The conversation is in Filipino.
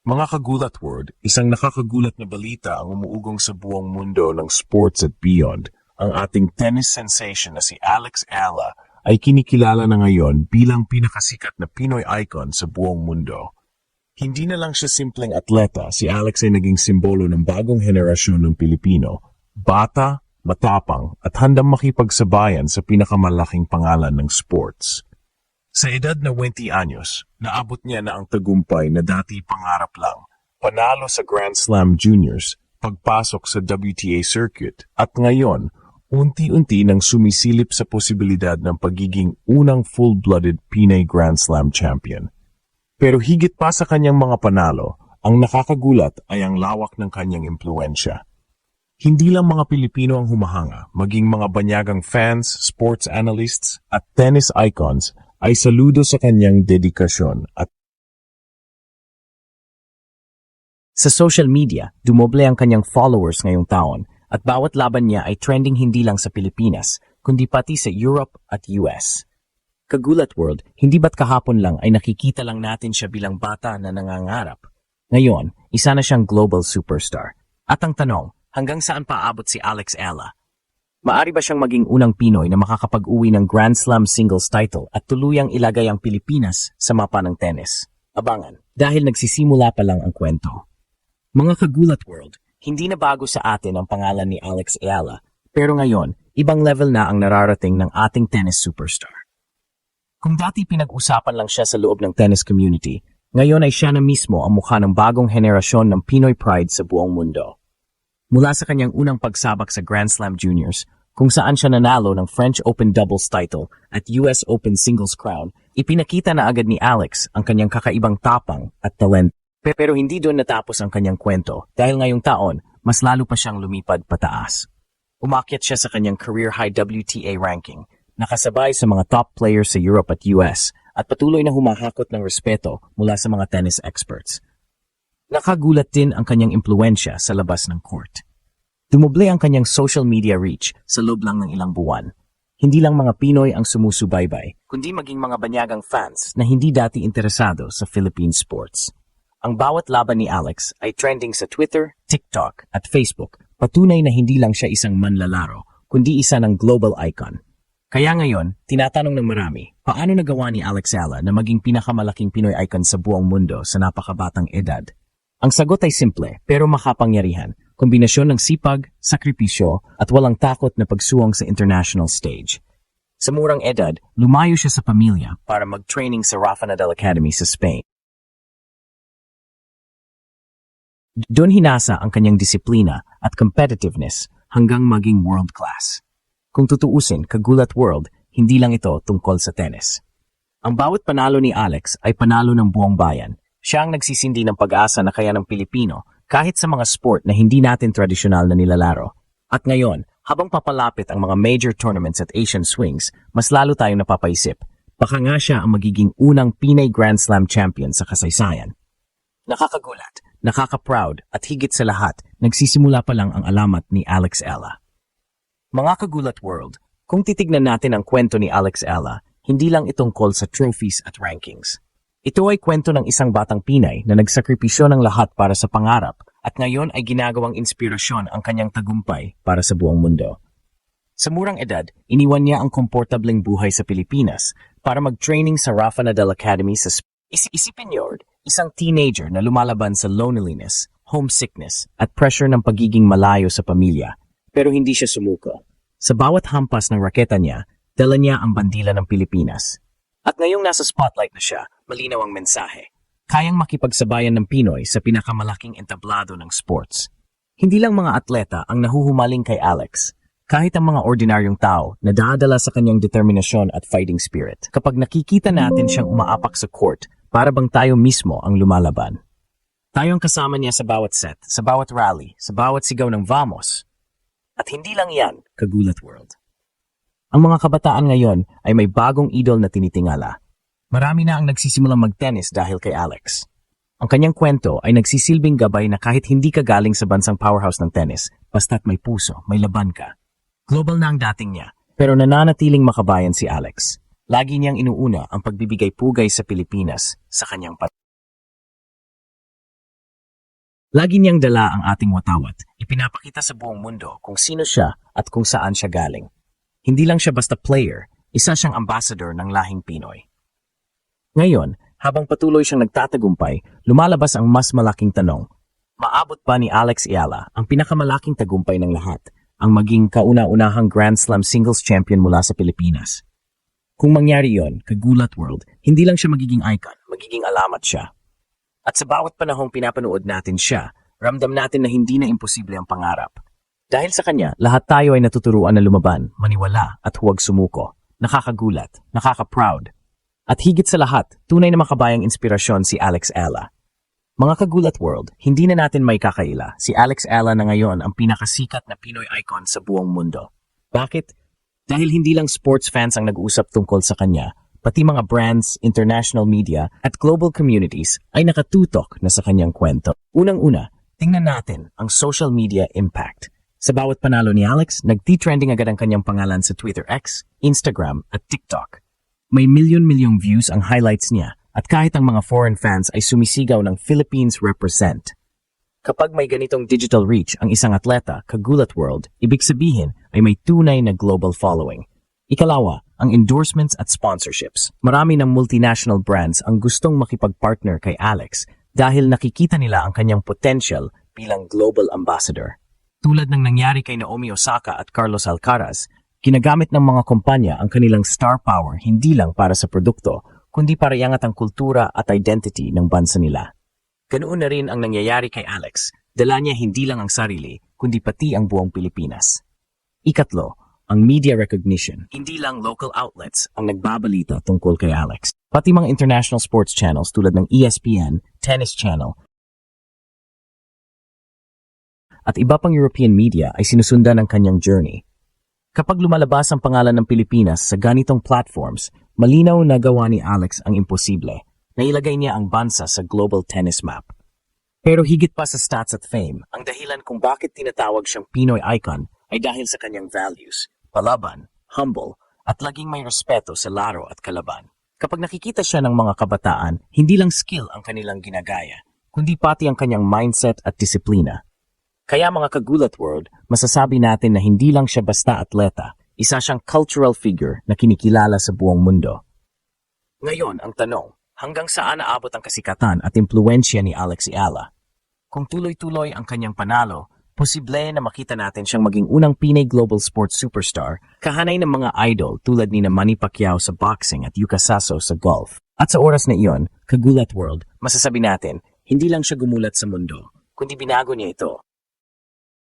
Mga kagulat world, isang nakakagulat na balita ang umuugong sa buong mundo ng sports at beyond. Ang ating tennis sensation na si Alex Alla ay kinikilala na ngayon bilang pinakasikat na Pinoy icon sa buong mundo. Hindi na lang siya simpleng atleta, si Alex ay naging simbolo ng bagong henerasyon ng Pilipino. Bata, matapang at handang makipagsabayan sa pinakamalaking pangalan ng sports. Sa edad na 20 anyos, naabot niya na ang tagumpay na dati pangarap lang. Panalo sa Grand Slam Juniors, pagpasok sa WTA circuit, at ngayon, unti-unti nang sumisilip sa posibilidad ng pagiging unang full-blooded Pinay Grand Slam champion. Pero higit pa sa kanyang mga panalo, ang nakakagulat ay ang lawak ng kanyang impluensya. Hindi lang mga Pilipino ang humahanga, maging mga banyagang fans, sports analysts, at tennis icons ay saludo sa kanyang dedikasyon at sa social media, dumoble ang kanyang followers ngayong taon at bawat laban niya ay trending hindi lang sa Pilipinas, kundi pati sa Europe at US. Kagulat world, hindi ba't kahapon lang ay nakikita lang natin siya bilang bata na nangangarap? Ngayon, isa na siyang global superstar. At ang tanong, hanggang saan paabot si Alex Alla? Maari ba siyang maging unang Pinoy na makakapag-uwi ng Grand Slam singles title at tuluyang ilagay ang Pilipinas sa mapa ng tennis? Abangan, dahil nagsisimula pa lang ang kwento. Mga kagulat world, hindi na bago sa atin ang pangalan ni Alex Alla, pero ngayon, ibang level na ang nararating ng ating tennis superstar. Kung dati pinag-usapan lang siya sa loob ng tennis community, ngayon ay siya na mismo ang mukha ng bagong henerasyon ng Pinoy pride sa buong mundo. Mula sa kanyang unang pagsabak sa Grand Slam Juniors, kung saan siya nanalo ng French Open doubles title at US Open singles crown, ipinakita na agad ni Alex ang kanyang kakaibang tapang at talent. Pero hindi doon natapos ang kanyang kwento dahil ngayong taon, mas lalo pa siyang lumipad pataas. Umakyat siya sa kanyang career high WTA ranking, nakasabay sa mga top players sa Europe at US at patuloy na humahakot ng respeto mula sa mga tennis experts. Nakagulat din ang kanyang impluensya sa labas ng court. Dumoble ang kanyang social media reach sa loob lang ng ilang buwan. Hindi lang mga Pinoy ang sumusubaybay, kundi maging mga banyagang fans na hindi dati interesado sa Philippine sports. Ang bawat laban ni Alex ay trending sa Twitter, TikTok at Facebook, patunay na hindi lang siya isang manlalaro, kundi isa ng global icon. Kaya ngayon, tinatanong ng marami, paano nagawa ni Alex Alla na maging pinakamalaking Pinoy icon sa buong mundo sa napakabatang edad? Ang sagot ay simple pero makapangyarihan, kombinasyon ng sipag, sakripisyo at walang takot na pagsuwang sa international stage. Sa murang edad, lumayo siya sa pamilya para mag-training sa Rafa Nadal Academy sa Spain. Doon hinasa ang kanyang disiplina at competitiveness hanggang maging world class. Kung tutuusin, kagulat world, hindi lang ito tungkol sa tennis. Ang bawat panalo ni Alex ay panalo ng buong bayan. Siya ang nagsisindi ng pag-asa na kaya ng Pilipino kahit sa mga sport na hindi natin tradisyonal na nilalaro. At ngayon, habang papalapit ang mga major tournaments at Asian swings, mas lalo tayong napapaisip. Baka nga siya ang magiging unang Pinay Grand Slam champion sa kasaysayan. Nakakagulat, nakaka-proud at higit sa lahat, nagsisimula pa lang ang alamat ni Alex Alla. Mga kagulat world, kung titignan natin ang kwento ni Alex Alla, hindi lang itong tungkol sa trophies at rankings. Ito ay kwento ng isang batang Pinay na nagsakripisyo ng lahat para sa pangarap at ngayon ay ginagawang inspirasyon ang kanyang tagumpay para sa buong mundo. Sa murang edad, iniwan niya ang komportableng buhay sa Pilipinas para mag-training sa Rafa Nadal Academy sa Isipin niyo, isang teenager na lumalaban sa loneliness, homesickness at pressure ng pagiging malayo sa pamilya. Pero hindi siya sumuko. Sa bawat hampas ng raketa niya, dala niya ang bandila ng Pilipinas. At ngayong nasa spotlight na siya, malinaw ang mensahe. Kayang makipagsabayan ng Pinoy sa pinakamalaking entablado ng sports. Hindi lang mga atleta ang nahuhumaling kay Alex. Kahit ang mga ordinaryong tao na dadala sa kanyang determinasyon at fighting spirit. Kapag nakikita natin siyang umaapak sa court, para bang tayo mismo ang lumalaban. Tayo ang kasama niya sa bawat set, sa bawat rally, sa bawat sigaw ng vamos. At hindi lang yan, kagulat world. Ang mga kabataan ngayon ay may bagong idol na tinitingala. Marami na ang nagsisimulang mag-tennis dahil kay Alex. Ang kanyang kwento ay nagsisilbing gabay na kahit hindi ka galing sa bansang powerhouse ng tennis, basta't may puso, may laban ka. Global na ang dating niya, pero nananatiling makabayan si Alex. Lagi niyang inuuna ang pagbibigay pugay sa Pilipinas sa kanyang Lagi niyang dala ang ating watawat. Ipinapakita sa buong mundo kung sino siya at kung saan siya galing. Hindi lang siya basta player, isa siyang ambassador ng lahing Pinoy. Ngayon, habang patuloy siyang nagtatagumpay, lumalabas ang mas malaking tanong. Maabot ba ni Alex Ayala ang pinakamalaking tagumpay ng lahat, ang maging kauna-unahang Grand Slam singles champion mula sa Pilipinas? Kung mangyari yon, kagulat world, hindi lang siya magiging icon, magiging alamat siya. At sa bawat panahong pinapanood natin siya, ramdam natin na hindi na imposible ang pangarap. Dahil sa kanya, lahat tayo ay natuturuan na lumaban, maniwala at huwag sumuko. Nakakagulat, nakaka-proud. At higit sa lahat, tunay na makabayang inspirasyon si Alex Ayala. Mga kagulat world, hindi na natin may kakaila. Si Alex Ayala na ngayon ang pinakasikat na Pinoy icon sa buong mundo. Bakit? Dahil hindi lang sports fans ang nag-uusap tungkol sa kanya, pati mga brands, international media, at global communities ay nakatutok na sa kanyang kwento. Unang-una, tingnan natin ang social media impact. Sa bawat panalo ni Alex, nagti-trending agad ang kanyang pangalan sa Twitter X, Instagram, at TikTok. May milyon-milyong views ang highlights niya at kahit ang mga foreign fans ay sumisigaw ng Philippines represent. Kapag may ganitong digital reach ang isang atleta, kagulat world, ibig sabihin ay may tunay na global following. Ikalawa, ang endorsements at sponsorships. Marami ng multinational brands ang gustong makipag-partner kay Alex dahil nakikita nila ang kanyang potential bilang global ambassador. Tulad ng nangyari kay Naomi Osaka at Carlos Alcaraz, ginagamit ng mga kumpanya ang kanilang star power hindi lang para sa produkto, kundi para iangat ang kultura at identity ng bansa nila. Ganoon na rin ang nangyayari kay Alex. Dala niya hindi lang ang sarili, kundi pati ang buong Pilipinas. Ikatlo, ang media recognition. Hindi lang local outlets ang nagbabalita tungkol kay Alex. Pati mga international sports channels tulad ng ESPN, Tennis Channel, at iba pang European media ay sinusundan ang kanyang journey. Kapag lumalabas ang pangalan ng Pilipinas sa ganitong platforms, malinaw na gawa ni Alex ang imposible. Nailagay niya ang bansa sa global tennis map. Pero higit pa sa stats at fame, ang dahilan kung bakit tinatawag siyang Pinoy icon ay dahil sa kanyang values, palaban, humble, at laging may respeto sa laro at kalaban. Kapag nakikita siya ng mga kabataan, hindi lang skill ang kanilang ginagaya, kundi pati ang kanyang mindset at disiplina. Kaya mga kagulat world, masasabi natin na hindi lang siya basta atleta, isa siyang cultural figure na kinikilala sa buong mundo. Ngayon, ang tanong, hanggang saan naabot ang kasikatan at impluensya ni Alex Ayala? Kung tuloy-tuloy ang kanyang panalo, posible na makita natin siyang maging unang Pinay global sports superstar, kahanay ng mga idol tulad ni Manny Pacquiao sa boxing at Yuka Saso sa golf. At sa oras na iyon, kagulat world, masasabi natin, hindi lang siya gumulat sa mundo, kundi binago niya ito.